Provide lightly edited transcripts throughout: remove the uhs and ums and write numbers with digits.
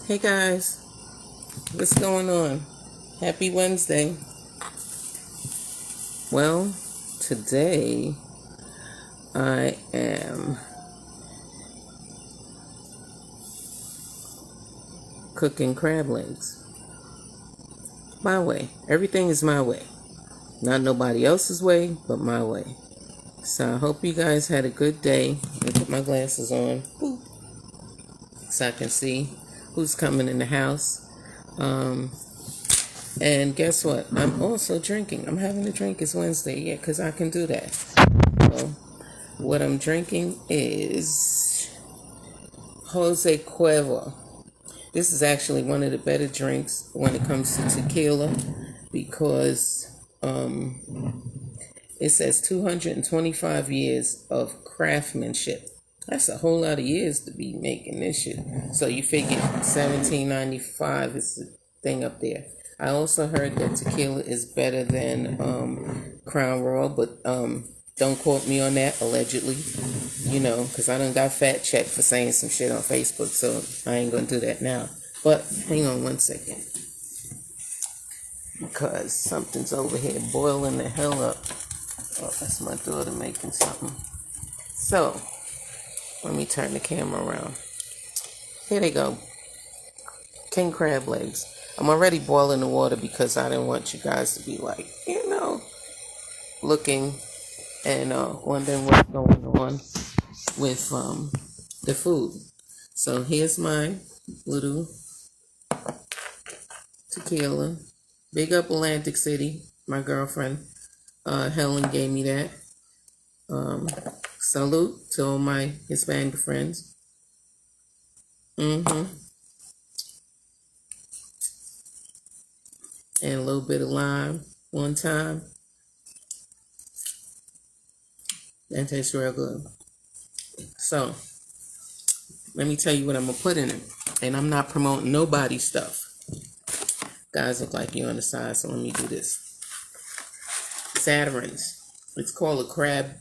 Hey guys, what's going on? Happy Wednesday. Well, today I am cooking crab legs. My way. Everything is my way. Not nobody else's way, but my way. So I hope you guys had a good day. Let me put my glasses on so I can see who's coming in the house. And guess what? I'm also drinking. I'm having a drink. It's Wednesday. Yeah, because I can do that. So what I'm drinking is Jose Cuervo. This is actually one of the better drinks when it comes to tequila because it says 225 years of craftsmanship. That's a whole lot of years to be making this shit. So you figure 1795 is the thing up there. I also heard that tequila is better than Crown Royal, but don't quote me on that, allegedly. Because I done got fat checked for saying some shit on Facebook, so I ain't gonna do that now. But hang on one second. Because something's over here boiling the hell up. Oh, that's my daughter making something. So, let me turn the camera around. Here they go. King crab legs. I'm already boiling the water because I didn't want you guys to be like, looking and wondering what's going on with the food. So here's my little tequila. Big up Atlantic City. My girlfriend Helen gave me that. Salute to all my Hispanic friends. And a little bit of lime one time. That tastes real good. So, let me tell you what I'm going to put in it. And I'm not promoting nobody's stuff. Guys look like you're on the side, so let me do this. Zatarain's. It's called a crab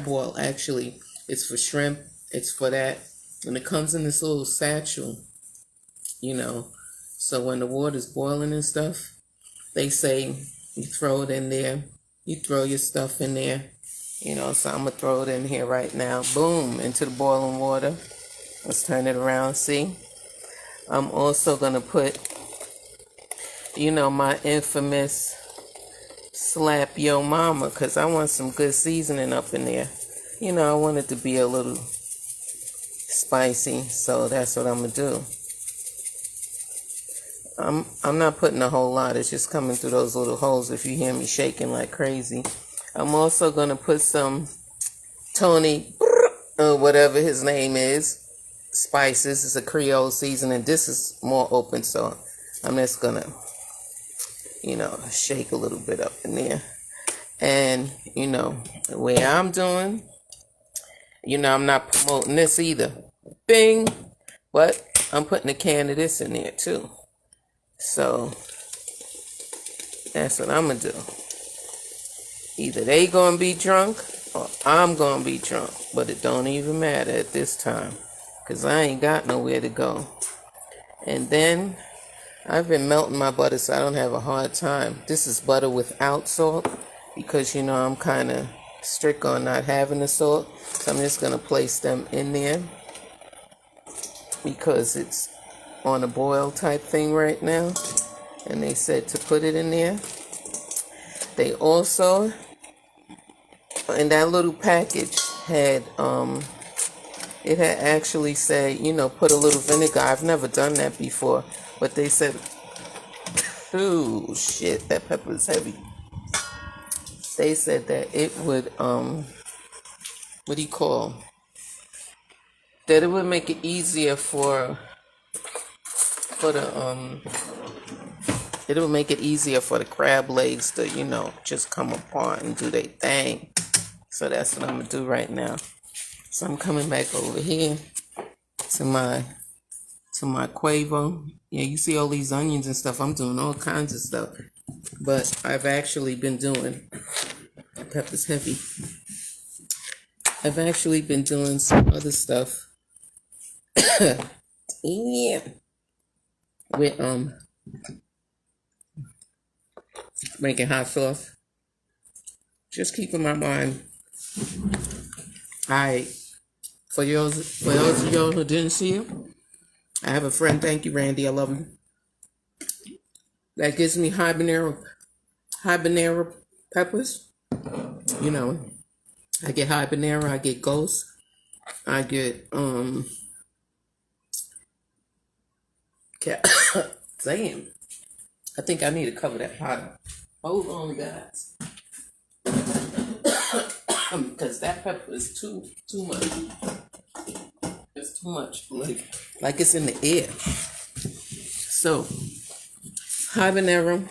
boil, actually. It's for shrimp. It's for that. And it comes in this little satchel, So when the water's boiling and stuff, they say you throw it in there. You throw your stuff in there. So I'm going to throw it in here right now. Boom, into the boiling water. Let's turn it around, see? I'm also going to put, my infamous slap yo mama, because I want some good seasoning up in there. I want it to be a little spicy, so that's what I'm going to do. I'm not putting a whole lot. It's just coming through those little holes if you hear me shaking like crazy. I'm also going to put some Tony, or whatever his name is, spices. It's a Creole seasoning. This is more open, so I'm just going to, shake a little bit up in there. And, the way I'm doing, I'm not promoting this either. Bing! But I'm putting a can of this in there, too. So, that's what I'm going to do. Either they going to be drunk or I'm going to be drunk. But it don't even matter at this time. Because I ain't got nowhere to go. And then, I've been melting my butter so I don't have a hard time. This is butter without salt. Because, I'm kind of strict on not having the salt. So I'm just going to place them in there. Because it's on a boil type thing right now. And they said to put it in there. They also, in that little package, had, it had actually said, put a little vinegar. I've never done that before. But they said, ooh, shit, that pepper is heavy. They said that it would, what do you call? That it would make it easier for the, it would make it easier for the crab legs to, just come apart and do their thing. So that's what I'm going to do right now. So I'm coming back over here to my Quavo. Yeah, you see all these onions and stuff. I'm doing all kinds of stuff. But I've actually been doing, pepper's heavy. I've actually been doing some other stuff. Yeah. with making hot sauce. Just keeping my mind. I for those of y'all who didn't see it, I have a friend. Thank you, Randy. I love you. That gives me habanero peppers. You know, I get habanero. I get ghost. I get damn. I think I need to cover that pot. Hold on, guys. Because that pepper is too much. It's too much. Like it's in the air. So habanero,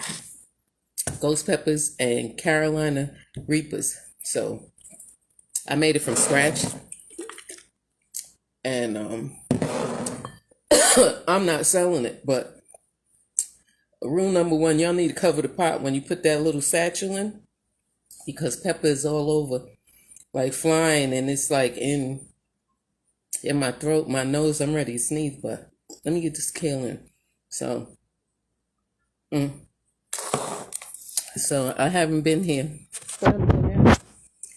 ghost peppers, and Carolina Reapers. So I made it from scratch. And I'm not selling it, but rule number one, y'all need to cover the pot when you put that little satchel in, because pepper is all over, like flying, and it's like in my throat, my nose. I'm ready to sneeze, but let me get this kale in. So, so I haven't been here.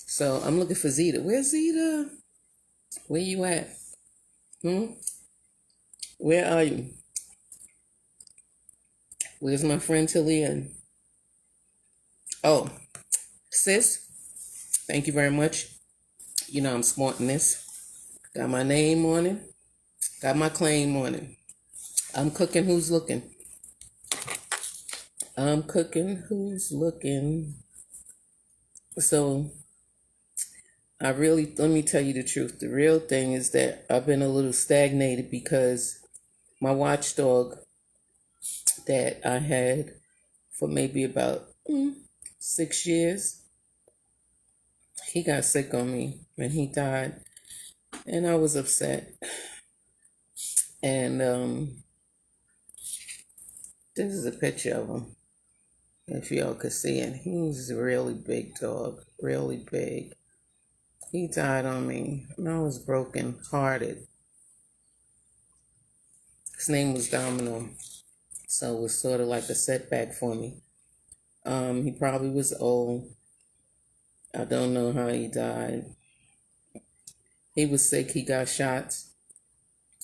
So I'm looking for Zeta. Where's Zeta? Where you at? Where are you? Where's my friend Tillian? Oh, sis, thank you very much. You know I'm smarting this. Got my name on it. Got my claim on it. I'm cooking who's looking. I'm cooking who's looking. So let me tell you the truth. The real thing is that I've been a little stagnated because my watchdog that I had for maybe about 6 years, he got sick on me and he died. And I was upset. And this is a picture of him, if y'all could see it. He's a really big dog, really big. He died on me, and I was broken hearted. His name was Domino, so it was sort of like a setback for me. He probably was old. I don't know how he died. He was sick. He got shots.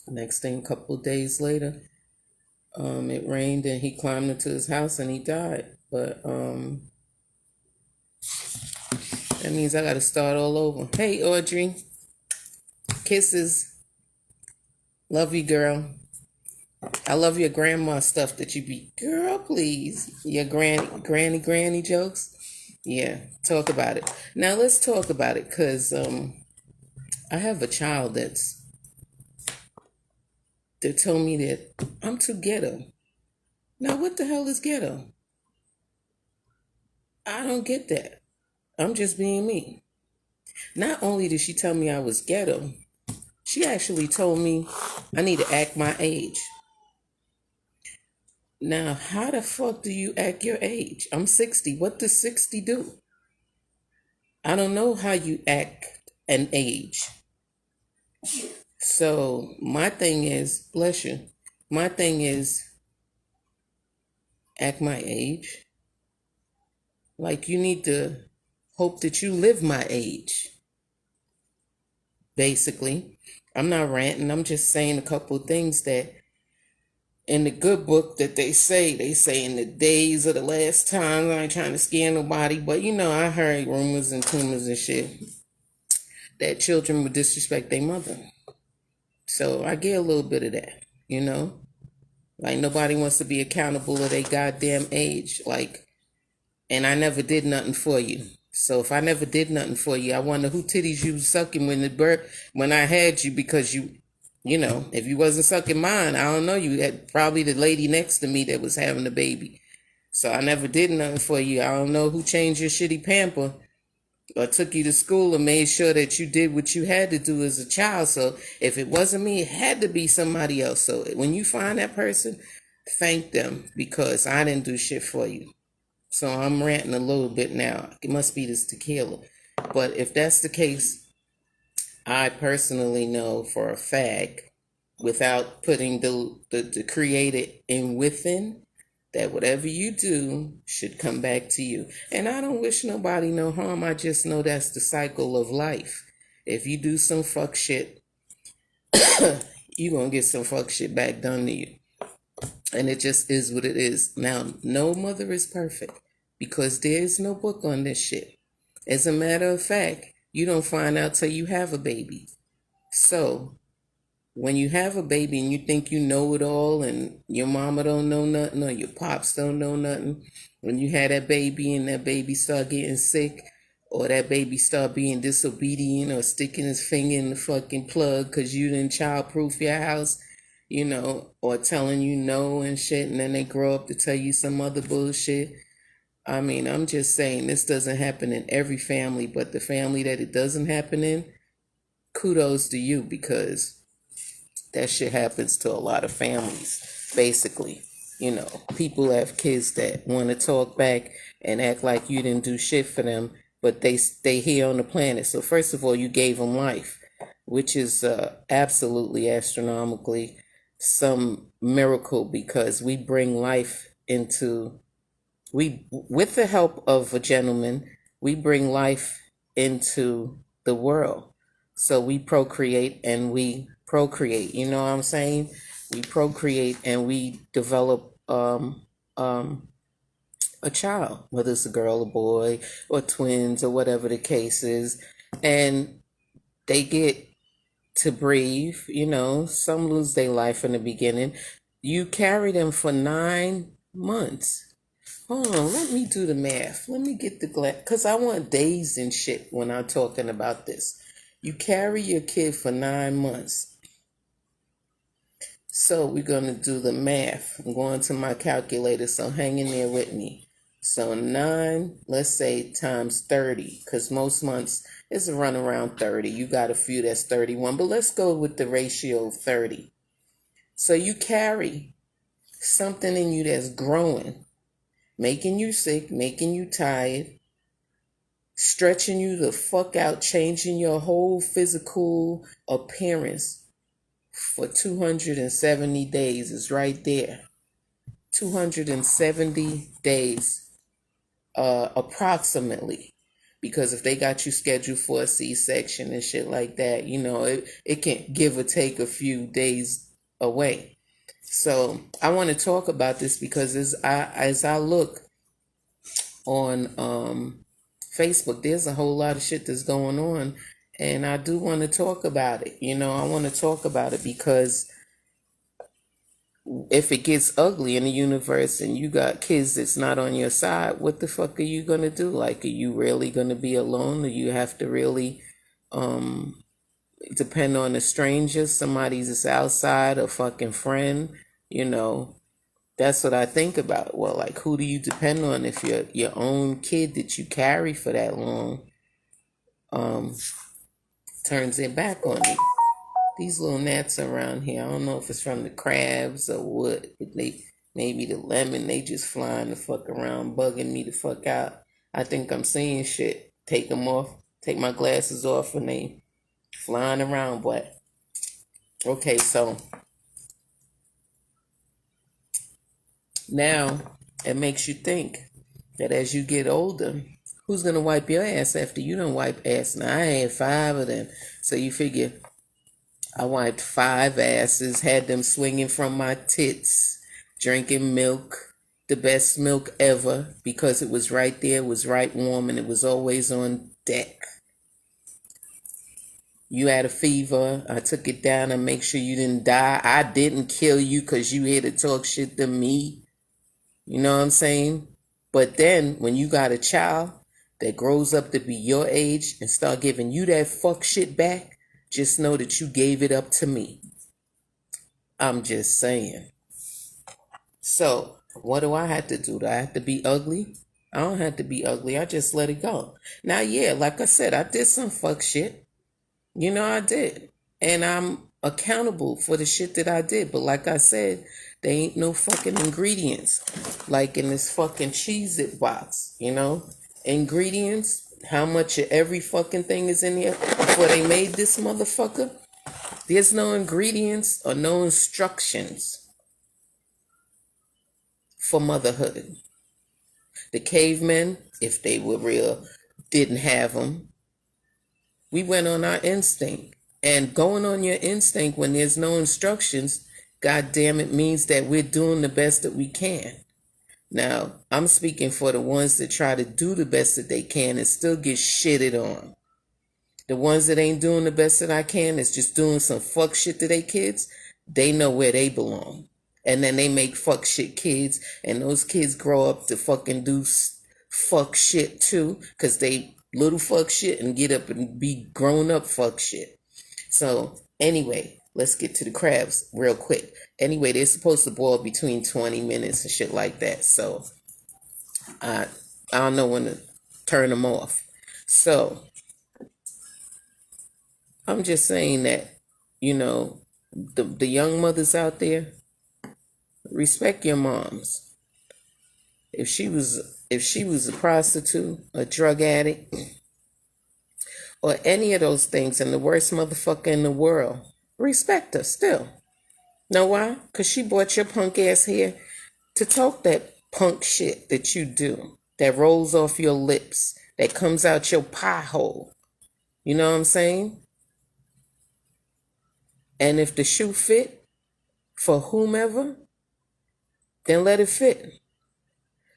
Next thing, a couple of days later, it rained and he climbed into his house and he died. But that means I got to start all over. Hey, Audrey. Kisses. Love you, girl. I love your grandma stuff that you be. Girl, please. Your granny jokes. Yeah, talk about it. Now let's talk about it, because I have a child that told me that I'm too ghetto. Now what the hell is ghetto? I don't get that. I'm just being me. Not only did she tell me I was ghetto, she actually told me I need to act my age. Now, how the fuck do you act your age? I'm 60. What does 60 do? I don't know how you act an age. So my thing is, bless you, my thing is act my age. Like, you need to hope that you live my age. Basically, I'm not ranting. I'm just saying a couple of things that in the good book that they say in the days of the last time. I ain't trying to scare nobody, but you know, I heard rumors and tumors and shit that children would disrespect their mother. So I get a little bit of that, you know? Like, nobody wants to be accountable of their goddamn age. Like, and I never did nothing for you. So if I never did nothing for you, I wonder who titties you was sucking when I had you, because you know, if you wasn't sucking mine, I don't know, you had probably the lady next to me that was having the baby. So I never did nothing for you. I don't know who changed your shitty pamper or took you to school and made sure that you did what you had to do as a child. So if it wasn't me, it had to be somebody else. So when you find that person, thank them, because I didn't do shit for you. So I'm ranting a little bit now. It must be this tequila. But if that's the case, I personally know for a fact without putting the creator in within, that whatever you do should come back to you. And I don't wish nobody no harm. I just know that's the cycle of life. If you do some fuck shit, you gonna get some fuck shit back done to you. And it just is what it is. Now, no mother is perfect because there's no book on this shit. As a matter of fact, you don't find out till you have a baby. So when you have a baby and you think you know it all and your mama don't know nothing or your pops don't know nothing, when you had that baby and that baby start getting sick or that baby start being disobedient or sticking his finger in the fucking plug because you didn't childproof your house, or telling you no and shit, and then they grow up to tell you some other bullshit. I mean, I'm just saying this doesn't happen in every family, but the family that it doesn't happen in, kudos to you, because that shit happens to a lot of families, basically. People have kids that want to talk back and act like you didn't do shit for them, but they stay here on the planet. So first of all, you gave them life, which is absolutely astronomically some miracle, because we bring life with the help of a gentleman, we bring life into the world. So we procreate and we procreate, you know what I'm saying? We procreate and we develop a child, whether it's a girl, a boy, or twins, or whatever the case is. And they get to breathe, some lose their life in the beginning. You carry them for 9 months. Hold on, let me do the math. Let me get the glass, because I want days and shit when I'm talking about this. You carry your kid for 9 months. So we're going to do the math. I'm going to my calculator, so hang in there with me. So 9, let's say, times 30, because most months is run around 30. You got a few that's 31, but let's go with the ratio of 30. So you carry something in you that's growing, making you sick, making you tired, stretching you the fuck out, changing your whole physical appearance for 270 days. Is right there. 270 days. Approximately, because if they got you scheduled for a C-section and shit like that, it can give or take a few days away. So I want to talk about this because as I look on Facebook, there's a whole lot of shit that's going on, and I do want to talk about it. I want to talk about it because if it gets ugly in the universe and you got kids that's not on your side, what the fuck are you going to do? Like, are you really going to be alone? Or you have to really depend on a stranger, somebody that's outside, a fucking friend? That's what I think about. Well, like, who do you depend on if your own kid that you carry for that long turns their back on you? These little gnats around here, I don't know if it's from the crabs or what, but maybe the lemon, they just flying the fuck around, bugging me the fuck out. I think I'm seeing shit. Take them off, take my glasses off, and they flying around, boy. Okay, so now it makes you think that as you get older, who's gonna wipe your ass after you don't wipe ass? Now, I had 5 of them, so you figure I wiped 5 asses, had them swinging from my tits, drinking milk, the best milk ever, because it was right there, it was right warm, and it was always on deck. You had a fever, I took it down and make sure you didn't die. I didn't kill you because you here to talk shit to me. You know what I'm saying? But then when you got a child that grows up to be your age and start giving you that fuck shit back, just know that you gave it up to me. I'm just saying. So, what do I have to do? Do I have to be ugly? I don't have to be ugly. I just let it go. Now, yeah, like I said, I did some fuck shit. I did. And I'm accountable for the shit that I did. But like I said, there ain't no fucking ingredients like in this fucking Cheez-It box, Ingredients, how much of every fucking thing is in there before they made this motherfucker. There's no ingredients or no instructions for motherhood. The cavemen, if they were real, didn't have them. We went on our instinct. And going on your instinct when there's no instructions, God damn it, means that we're doing the best that we can. Now, I'm speaking for the ones that try to do the best that they can and still get shitted on. The ones that ain't doing the best that I can, is just doing some fuck shit to their kids, they know where they belong. And then they make fuck shit kids, and those kids grow up to fucking do fuck shit too, because they little fuck shit and get up and be grown up fuck shit. So anyway, let's get to the crabs real quick. Anyway, they're supposed to boil between 20 minutes and shit like that. So I don't know when to turn them off. So I'm just saying that, you know, the young mothers out there, respect your moms. If she was a prostitute, a drug addict, or any of those things, and the worst motherfucker in the world, respect her still. Know why? Because she brought your punk ass here to talk that punk shit that you do, that rolls off your lips, that comes out your pie hole. You know what I'm saying? And if the shoe fit for whomever, then let it fit.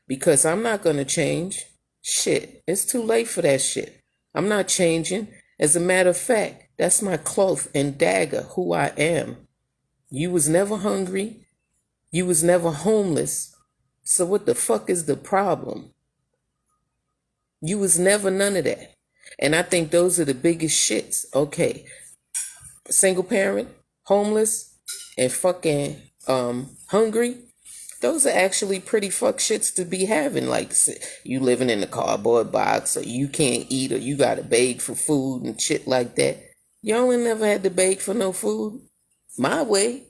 Because I'm not going to change. Shit, it's too late for that shit. I'm not changing. As a matter of fact, that's my cloth and dagger, who I am. You was never hungry. You was never homeless. So what the fuck is the problem? You was never none of that. And I think those are the biggest shits. Okay, single parent, homeless, and fucking hungry. Those are actually pretty fuck shits to be having. Like, you living in a cardboard box, or you can't eat, or you gotta beg for food and shit like that. Y'all ain't never had to beg for no food. My way.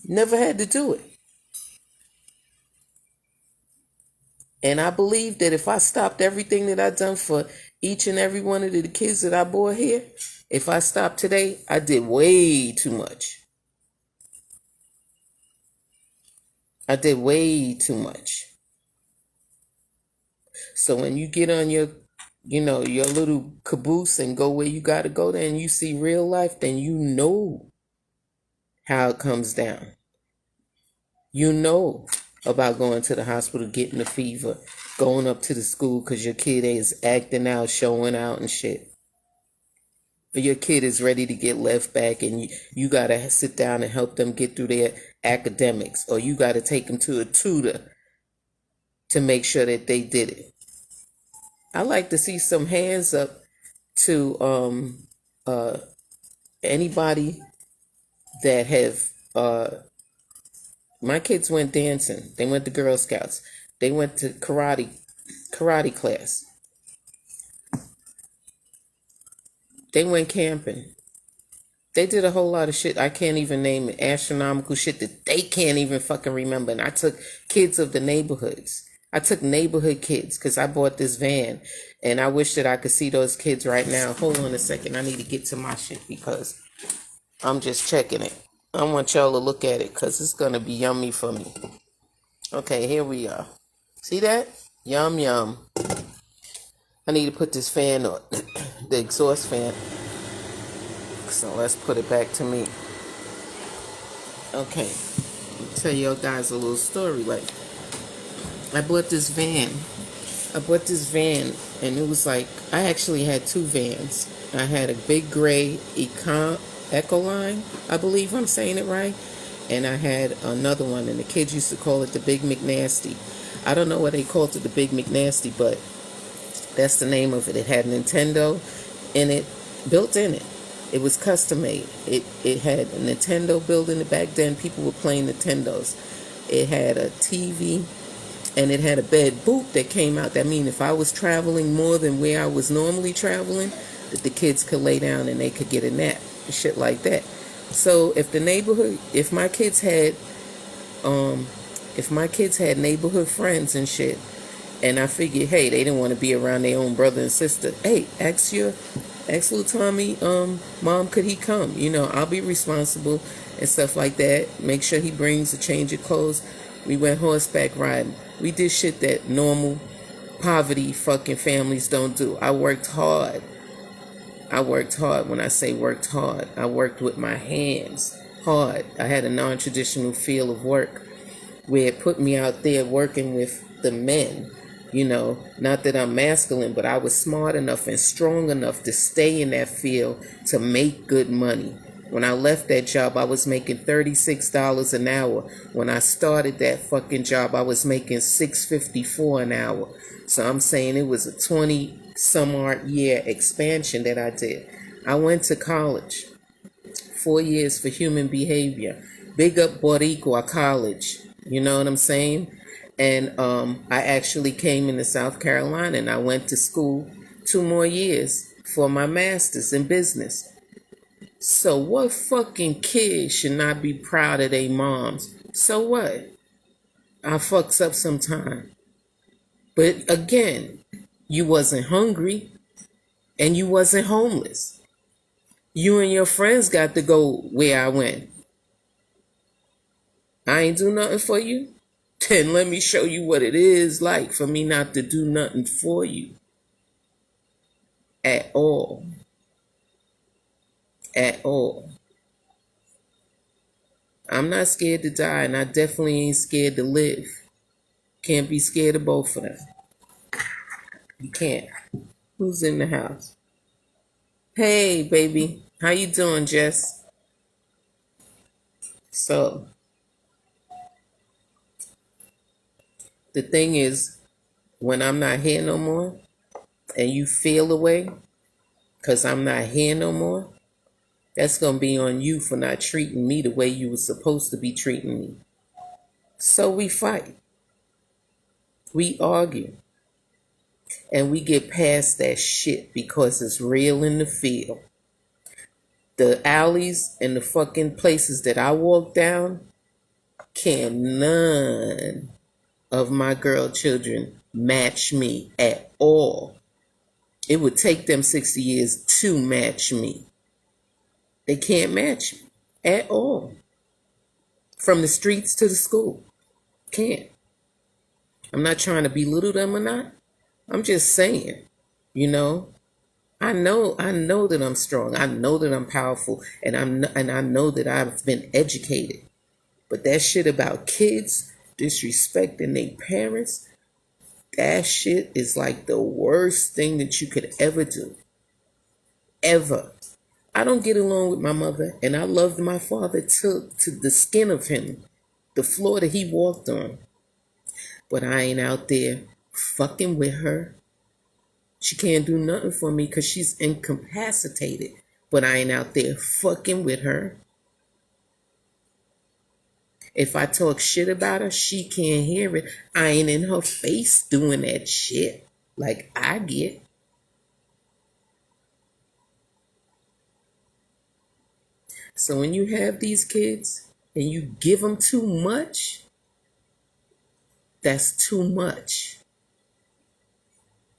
Never had to do it. And I believe that if I stopped everything that I done for each and every one of the kids that I bore here, if I stopped today, I did way too much. I did way too much. So when you get on your, your little caboose and go where you got to go there, and you see real life, then you know how it comes down. You know about going to the hospital, getting the fever, going up to the school because your kid is acting out, showing out and shit. Or your kid is ready to get left back, and you got to sit down and help them get through their academics, or you got to take them to a tutor to make sure that they did it. I like to see some hands up to anybody that have my kids went dancing. They went to Girl Scouts. They went to karate class. They went camping. They did a whole lot of shit I can't even name it. Astronomical shit that they can't even fucking remember. And I took kids of the neighborhoods. I took neighborhood kids because I bought this van. And I wish that I could see those kids right now. Hold on a second. I need to get to my shit because I'm just checking it. I want y'all to look at it because it's going to be yummy for me. Okay, here we are. See that? Yum, yum. I need to put this fan on. The exhaust fan. So let's put it back to me. Okay. I'll tell y'all guys a little story. Like, I bought this van. And it was like, I actually had two vans. I had a big gray Ecoline, I believe I'm saying it right. And I had another one, and the kids used to call it the Big McNasty. I don't know why they called it the Big McNasty, but that's the name of it. It had Nintendo in it, built in it. It was custom made. It had a Nintendo built in it. Back then, people were playing Nintendos. It had a TV, and it had a bed boot that came out. That means if I was traveling more than where I was normally traveling, that the kids could lay down and they could get a nap and shit like that. So if my kids had neighborhood friends and shit, and I figured, hey, they didn't want to be around their own brother and sister. Hey, ask your Ask little Tommy, Mom, could he come? I'll be responsible and stuff like that. Make sure he brings a change of clothes. We went horseback riding. We did shit that normal poverty fucking families don't do. I worked hard. When I say worked hard, I worked with my hands hard. I had a non-traditional feel of work where it put me out there working with the men. Not that I'm masculine, but I was smart enough and strong enough to stay in that field to make good money. When I left that job, I was making $36 an hour. When I started that fucking job, I was making $6.54 an hour. So I'm saying it was a 20 some odd year expansion that I did. I went to college, 4 years for human behavior. Big up Boricua College. You know what I'm saying? And I actually came into South Carolina and I went to school 2 more years for my master's in business. So what fucking kid should not be proud of their moms? So what? I fucks up sometime. But again, you wasn't hungry and you wasn't homeless. You and your friends got to go where I went. I ain't do nothing for you? Then let me show you what it is like for me not to do nothing for you. At all. At all. I'm not scared to die, and I definitely ain't scared to live. Can't be scared of both of them. You can't. Who's in the house? Hey, baby. How you doing, Jess? So, the thing is, when I'm not here no more, and you feel away, because I'm not here no more, that's going to be on you for not treating me the way you were supposed to be treating me. So we fight. We argue. And we get past that shit because it's real in the field. The alleys and the fucking places that I walk down, can none of my girl children match me at all. It would take them 60 years to match me. They can't match me at all. From the streets to the school. Can't. I'm not trying to belittle them or not. I'm just saying, I know that I'm strong. I know that I'm powerful, and I know that I've been educated. But that shit about kids disrespecting their parents, that shit is like the worst thing that you could ever do. Ever. I don't get along with my mother, and I loved my father to the skin of him, the floor that he walked on. But I ain't out there fucking with her. She can't do nothing for me because she's incapacitated. But I ain't out there fucking with her. If I talk shit about her, she can't hear it. I ain't in her face doing that shit like I get. So when you have these kids and you give them too much, that's too much.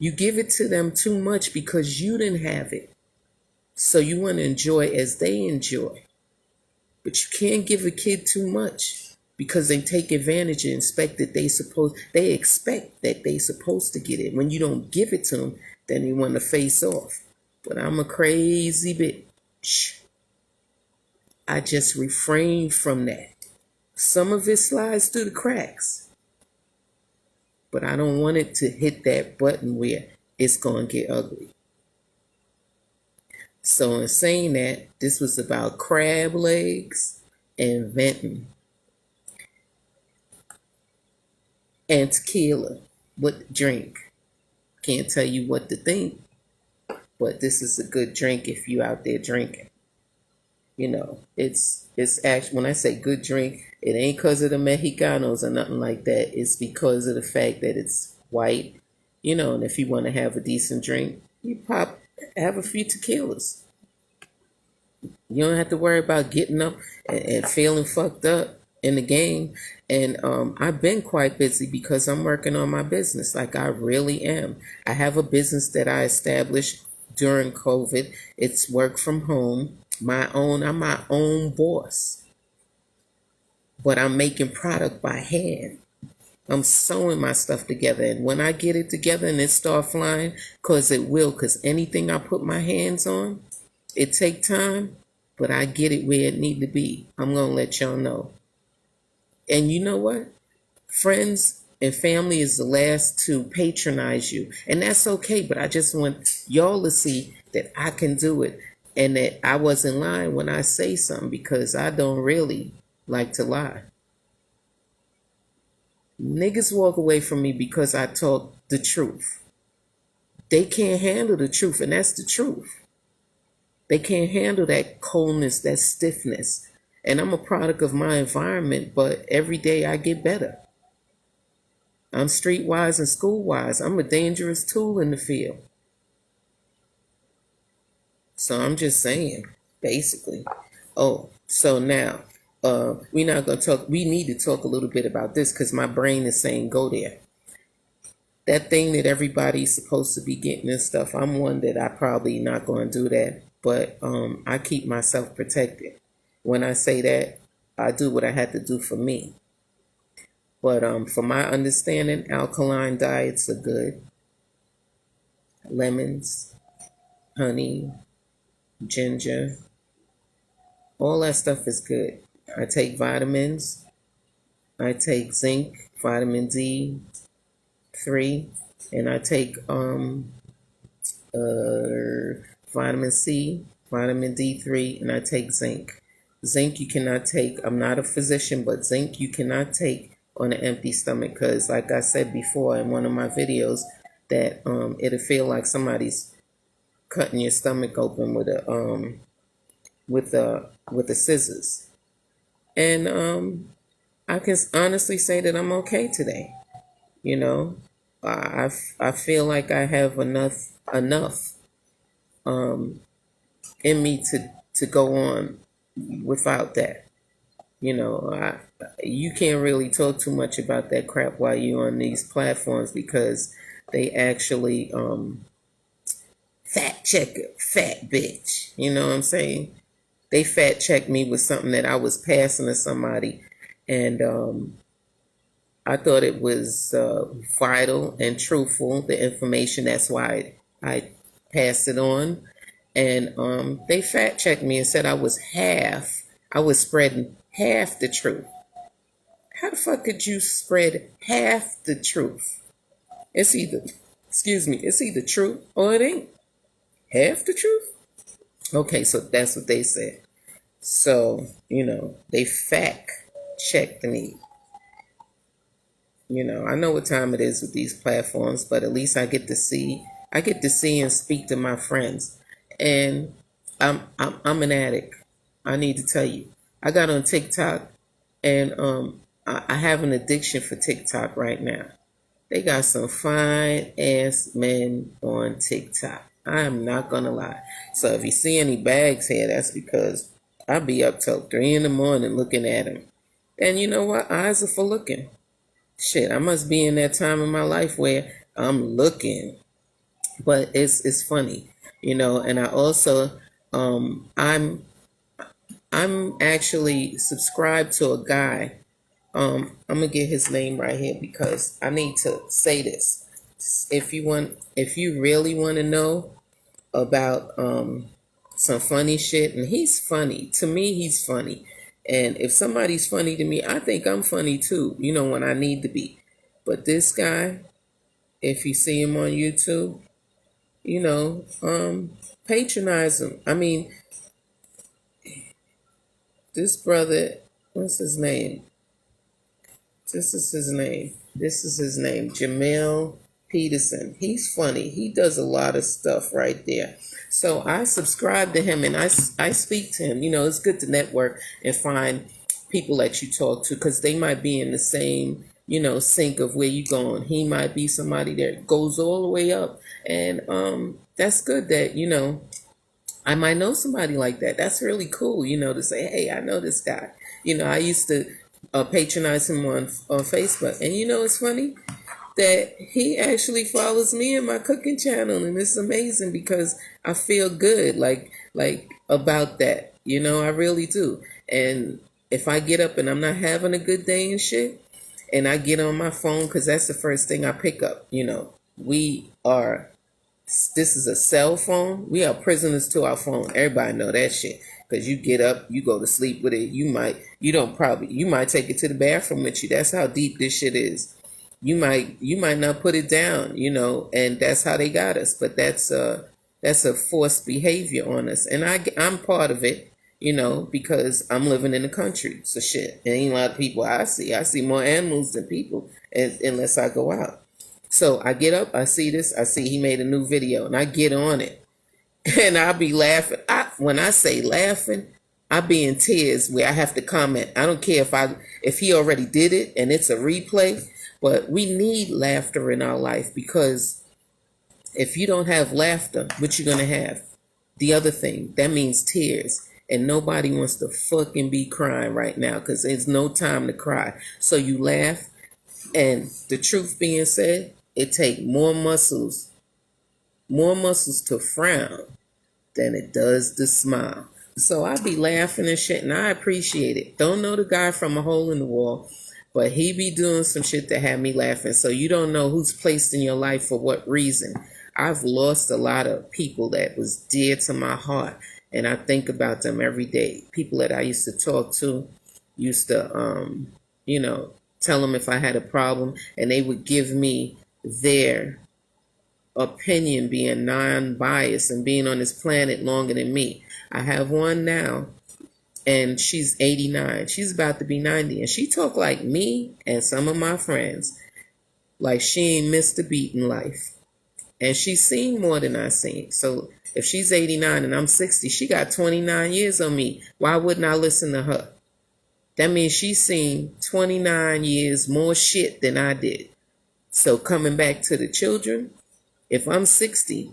You give it to them too much because you didn't have it. So you want to enjoy as they enjoy. But you can't give a kid too much because they take advantage and expect that they expect that they supposed to get it. When you don't give it to them, then they want to face off. But I'm a crazy bitch. I just refrain from that. Some of it slides through the cracks. But I don't want it to hit that button where it's going to get ugly. So in saying that, this was about crab legs and venting. And tequila. What drink? Can't tell you what to think. But this is a good drink if you out there drinking. It's actually, when I say good drink, it ain't because of the Mexicanos or nothing like that. It's because of the fact that it's white, and if you want to have a decent drink, you have a few tequilas. You don't have to worry about getting up and feeling fucked up in the game. And I've been quite busy because I'm working on my business. Like I really am. I have a business that I established during COVID. It's work from home. I'm my own boss, but I'm making product by hand. I'm sewing my stuff together, and when I get it together and it start flying, cause it will, cause anything I put my hands on, it take time, but I get it where it need to be. I'm gonna let y'all know. And you know what? Friends and family is the last to patronize you, and that's okay. But I just want y'all to see that I can do it, and that I wasn't lying when I say something, because I don't really like to lie. Niggas walk away from me because I talk the truth. They can't handle the truth, and that's the truth. They can't handle that coldness, that stiffness. And I'm a product of my environment, but every day I get better. I'm streetwise and schoolwise. I'm a dangerous tool in the field. So I'm just saying, basically. Oh, so now we're not gonna talk. We need to talk a little bit about this because my brain is saying go there. That thing that everybody's supposed to be getting and stuff. I'm one that I probably not going to do that, but I keep myself protected. When I say that, I do what I had to do for me. But from my understanding, alkaline diets are good. Lemons, honey, ginger, all that stuff is good. I take vitamins. I take zinc, vitamin D3, and I take vitamin C, vitamin D3, and I take zinc. Zinc you cannot take. I'm not a physician, but zinc you cannot take on an empty stomach because, like I said before in one of my videos, that it'll feel like somebody's cutting your stomach open with a scissors. And I can honestly say that I'm okay today. You know, I feel like I have enough in me to go on without that. You know, you can't really talk too much about that crap while you're on these platforms because they actually fact check a fat bitch. You know what I'm saying? They fact checked me with something that I was passing to somebody, and I thought it was vital and truthful, the information. That's why I passed it on. And they fact checked me and said I was spreading half the truth. How the fuck could you spread half the truth? It's either true or it ain't. Half the truth? Okay, so that's what they said. So, you know, they fact checked me. You know, I know what time it is with these platforms, but at least I get to see and speak to my friends. And I'm an addict. I need to tell you. I got on TikTok, and I have an addiction for TikTok right now. They got some fine ass men on TikTok. I am not gonna lie. So if you see any bags here, that's because I be up till 3 in the morning looking at them. And you know what? Eyes are for looking. Shit, I must be in that time in my life where I'm looking. But it's funny, you know. And I also I'm actually subscribed to a guy. I'm gonna get his name right here because I need to say this. If you really want to know about some funny shit, and he's funny to me, he's funny. And if somebody's funny to me, I think I'm funny too, you know, when I need to be. But this guy, if you see him on YouTube, you know, patronize him. I mean, this brother, what's his name? This is his name, Jamel Peterson. He's funny. He does a lot of stuff right there. So I subscribe to him and I speak to him. You know, it's good to network and find people that you talk to because they might be in the same, you know, sync of where you're going. He might be somebody that goes all the way up. And that's good that, you know, I might know somebody like that. That's really cool, you know, to say, hey, I know this guy. You know, I used to patronize him on Facebook. And you know, it's funny. that he actually follows me in my cooking channel, and it's amazing because I feel good like about that. You know, I really do. And if I get up and I'm not having a good day and shit, and I get on my phone, because that's the first thing I pick up. You know, this is a cell phone. We are prisoners to our phone. Everybody know that shit. Because you get up, you go to sleep with it. You might take it to the bathroom with you. That's how deep this shit is. You might not put it down, you know, and that's how they got us. But that's a forced behavior on us, and I'm part of it, you know, because I'm living in the country. So shit, there ain't a lot of people I see. I see more animals than people, unless I go out. So I get up, I see this, I see he made a new video, and I get on it, and I'll be laughing. When I say laughing, I be in tears where I have to comment. I don't care if he already did it and it's a replay, but we need laughter in our life, because if you don't have laughter, what you gonna have? The other thing, that means tears. And nobody wants to fucking be crying right now, because there's no time to cry. So you laugh, and the truth being said, it takes more muscles to frown than it does to smile. So I be laughing and shit, and I appreciate it. Don't know the guy from a hole in the wall, but he be doing some shit that had me laughing. So you don't know who's placed in your life for what reason. I've lost a lot of people that was dear to my heart, and I think about them every day. People that I used to talk to, used to, you know, tell them if I had a problem, and they would give me their opinion, being non-biased and being on this planet longer than me. I have one now, and she's 89. She's about to be 90, and she talk like me and some of my friends, like she ain't missed a beat in life. And she's seen more than I seen. So if she's 89 and I'm 60, she got 29 years on me. Why wouldn't I listen to her? That means she's seen 29 years more shit than I did. So coming back to the children, if I'm 60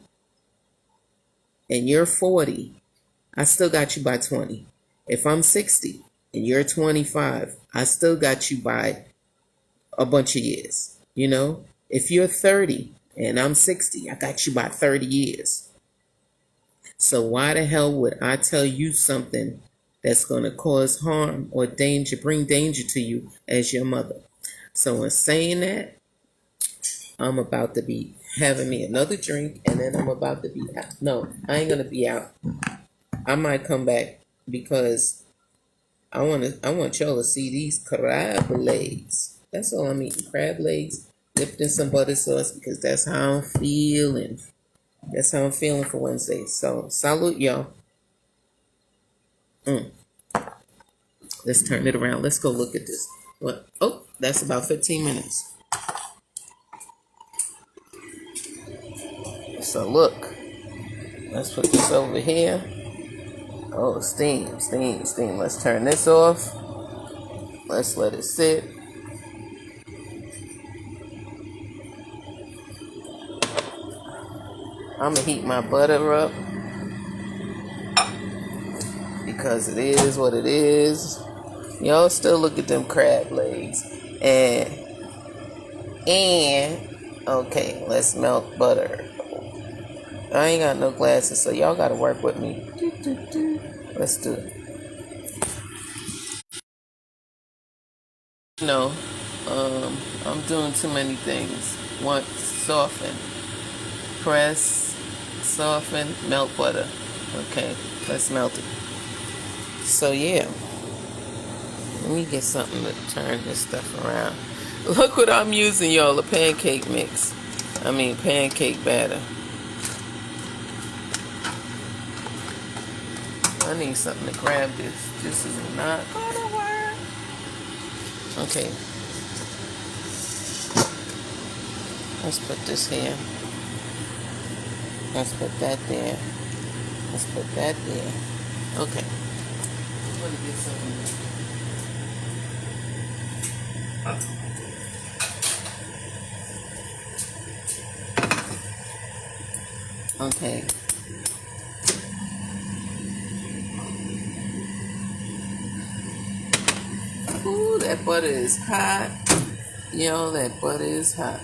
and you're 40, I still got you by 20. If I'm 60 and you're 25, I still got you by a bunch of years. You know, if you're 30 and I'm 60, I got you by 30 years. So why the hell would I tell you something that's going to cause harm or danger, bring danger to you as your mother? So in saying that, I'm about to be having me another drink, and then I'm about to be out. No, I ain't going to be out. I might come back because I want y'all to see these crab legs. That's all I'm eating. Crab legs dipped in some butter sauce, because that's how I'm feeling. That's how I'm feeling for Wednesday. So salute, y'all. Let's turn it around. Let's go look at this. What? Oh, that's about 15 minutes. So look, let's put this over here. Oh, steam. Let's turn this off. Let's let it sit. I'm gonna heat my butter up, because it is what it is. Y'all still look at them crab legs. And okay, let's melt butter. I ain't got no glasses, so y'all gotta work with me. Let's do it. No, I'm doing too many things. Soften, press, soften, melt butter. Okay, let's melt it. So yeah, let me get something to turn this stuff around. Look what I'm using, y'all, a pancake mix. Pancake batter. I need something to grab this. This is not gonna work. Okay. Let's put this here. Let's put that there. Let's put that there. Okay. I'm gonna get something. Okay. Ooh, that butter is hot. Yo, that butter is hot.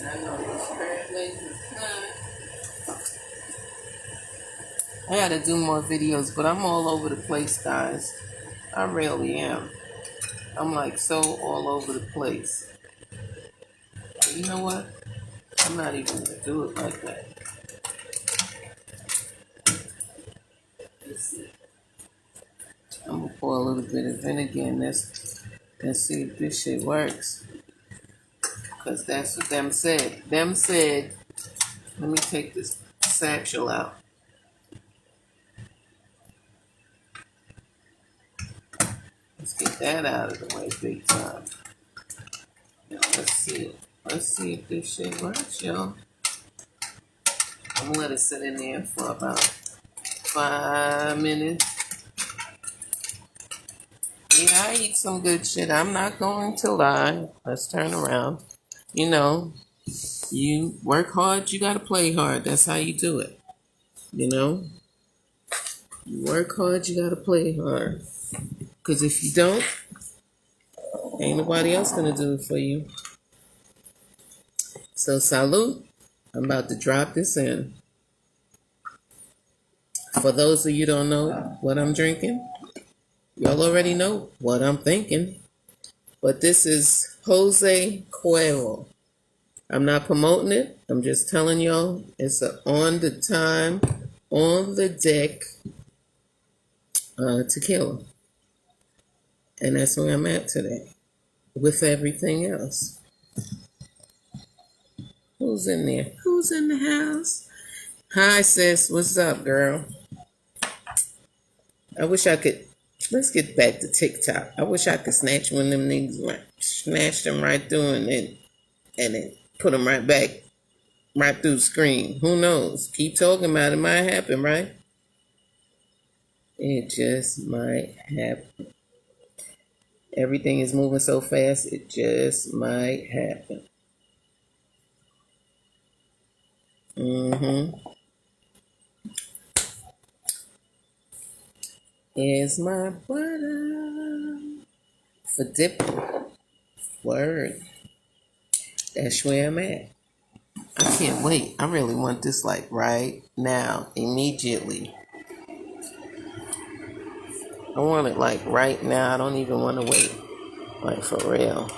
I know this crab legs is good. I gotta do more videos, but I'm all over the place, guys. I really am. I'm like so all over the place. But you know what? I'm not even gonna do it like that. Let's see. I'm gonna pour a little bit of vinegar in this and see if this shit works. Cause that's what them said. Them said, let me take this satchel out. Let's get that out of the way big time. Now, let's see. Let's see if this shit works, y'all. I'm gonna let it sit in there for about 5 minutes. Yeah, I eat some good shit. I'm not going to lie. Let's turn around. You know, you work hard, you gotta play hard. That's how you do it. You know? You work hard, you gotta play hard. Because if you don't, ain't nobody else gonna do it for you. So, salute. I'm about to drop this in. For those of you who don't know what I'm drinking, y'all already know what I'm thinking. But this is Jose Cuervo. I'm not promoting it. I'm just telling y'all it's a on the time, on the deck tequila. And that's where I'm at today with everything else. Who's in there? Who's in the house? Hi, sis. What's up, girl? I wish I could. Let's get back to TikTok. I wish I could snatch one of them niggas, right, snatch them right through and then put them right back, right through the screen. Who knows? Keep talking about it. Might happen, right? It just might happen. Everything is moving so fast, it just might happen. Here's my butter for dipping. Word. That's where I'm at. I can't wait. I really want this like right now, immediately. I want it like right now. I don't even want to wait. Like for real.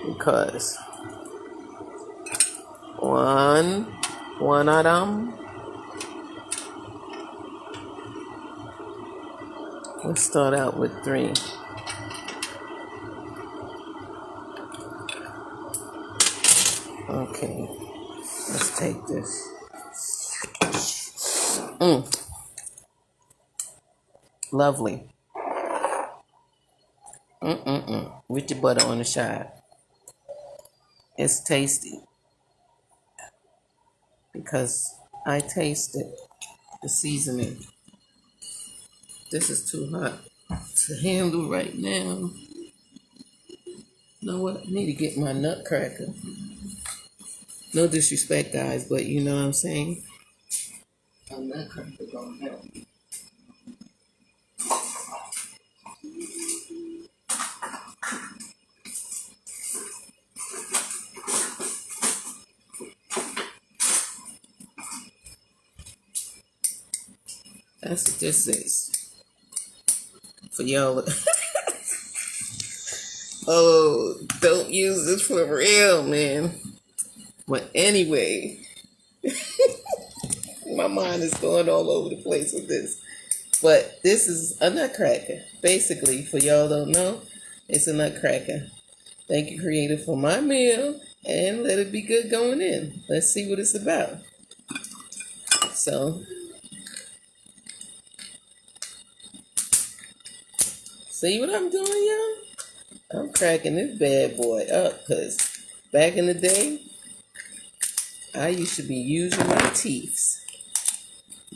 Because one of them. Let's start out with 3. Okay. Let's take this. Lovely. With your butter on the side. It's tasty. Because I tasted the seasoning. This is too hot to handle right now. You know what? I need to get my nutcracker. No disrespect, guys, but you know what I'm saying? A nutcracker gonna help. That's what this is. For y'all. Oh, don't use this for real, man. But anyway, my mind is going all over the place with this. But this is a nutcracker. Basically, for y'all don't know, it's a nutcracker. Thank you, Creator, for my meal. And let it be good going in. Let's see what it's about. So, see what I'm doing, y'all? I'm cracking this bad boy up because back in the day, I used to be using my teeth.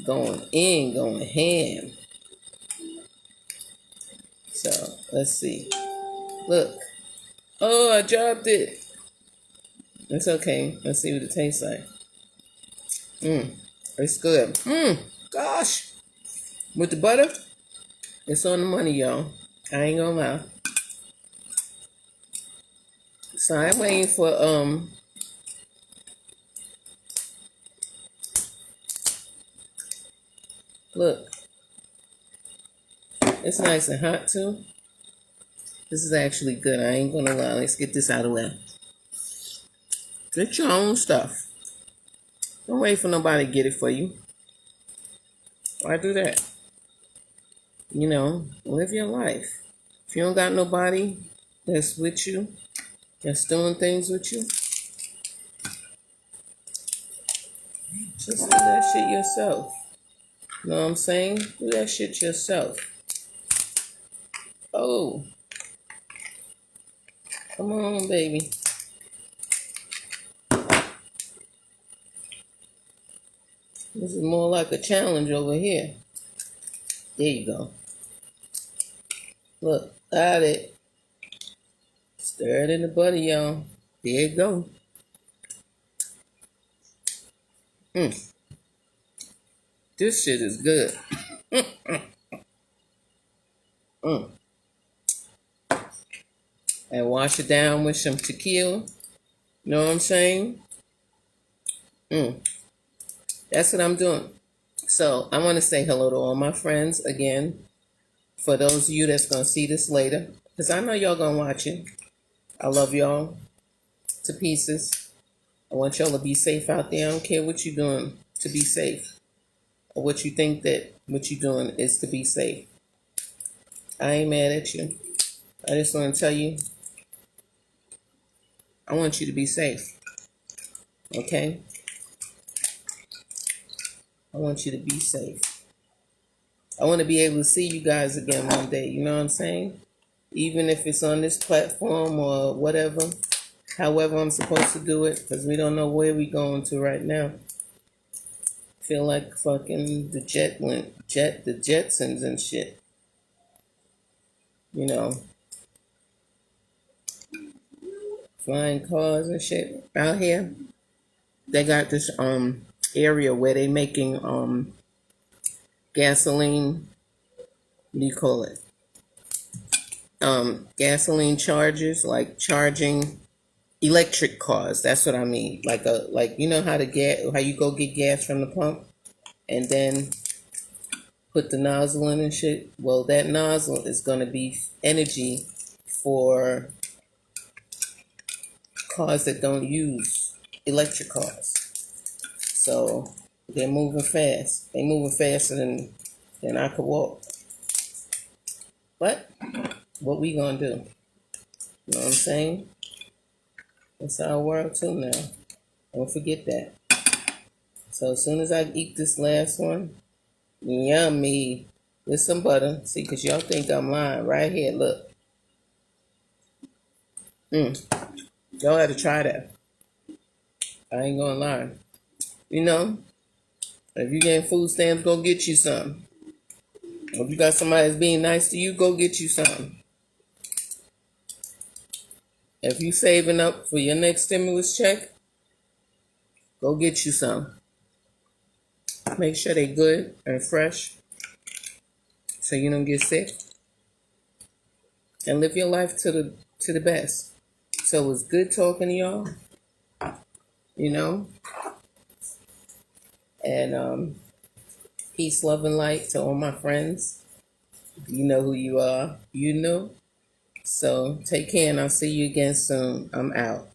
Going in, going ham. So, let's see. Look. Oh, I dropped it. It's okay. Let's see what it tastes like. It's good. Gosh. With the butter, it's on the money, y'all. I ain't gonna lie. So I'm waiting for Look, it's nice and hot too. This is actually good. I ain't gonna lie. Let's get this out of the way. Get your own stuff. Don't wait for nobody to get it for you. Why do that? You know, live your life. If you don't got nobody that's with you, that's doing things with you, just do that shit yourself. You know what I'm saying? Do that shit yourself. Oh, come on, baby. This is more like a challenge over here. There you go. Look, got it. Stir it in the butter, y'all. There you go. This shit is good. And wash it down with some tequila. You know what I'm saying? That's what I'm doing. So I want to say hello to all my friends again. For those of you that's going to see this later. Because I know y'all going to watch it. I love y'all to pieces. I want y'all to be safe out there. I don't care what you're doing to be safe. Or what you think that what you're doing is to be safe. I ain't mad at you. I just want to tell you, I want you to be safe. Okay? I want you to be safe. I want to be able to see you guys again one day. You know what I'm saying? Even if it's on this platform or whatever. However I'm supposed to do it. Because we don't know where we're going to right now. Feel like fucking the Jetsons and shit. You know. Flying cars and shit out here. They got this area where they making gasoline, what do you call it? Gasoline chargers, like charging electric cars. That's what I mean. Like you know how you go get gas from the pump and then put the nozzle in and shit. Well, that nozzle is gonna be energy for cars that don't use electric cars. So they're moving fast. They're moving faster than I could walk. But what we gonna do? You know what I'm saying? It's our world too now. Don't forget that. So as soon as I eat this last one, yummy, with some butter. See, because y'all think I'm lying. Right here, look. Y'all have to try that. I ain't gonna lie. You know, if you getting food stamps, go get you some. If you got somebody that's being nice to you, go get you some. If you saving up for your next stimulus check, go get you some. Make sure they good and fresh so you don't get sick. And live your life to the best. So it was good talking to y'all. You know? And peace, love, and light to all my friends. You know who you are. You know. So take care and I'll see you again soon. I'm out.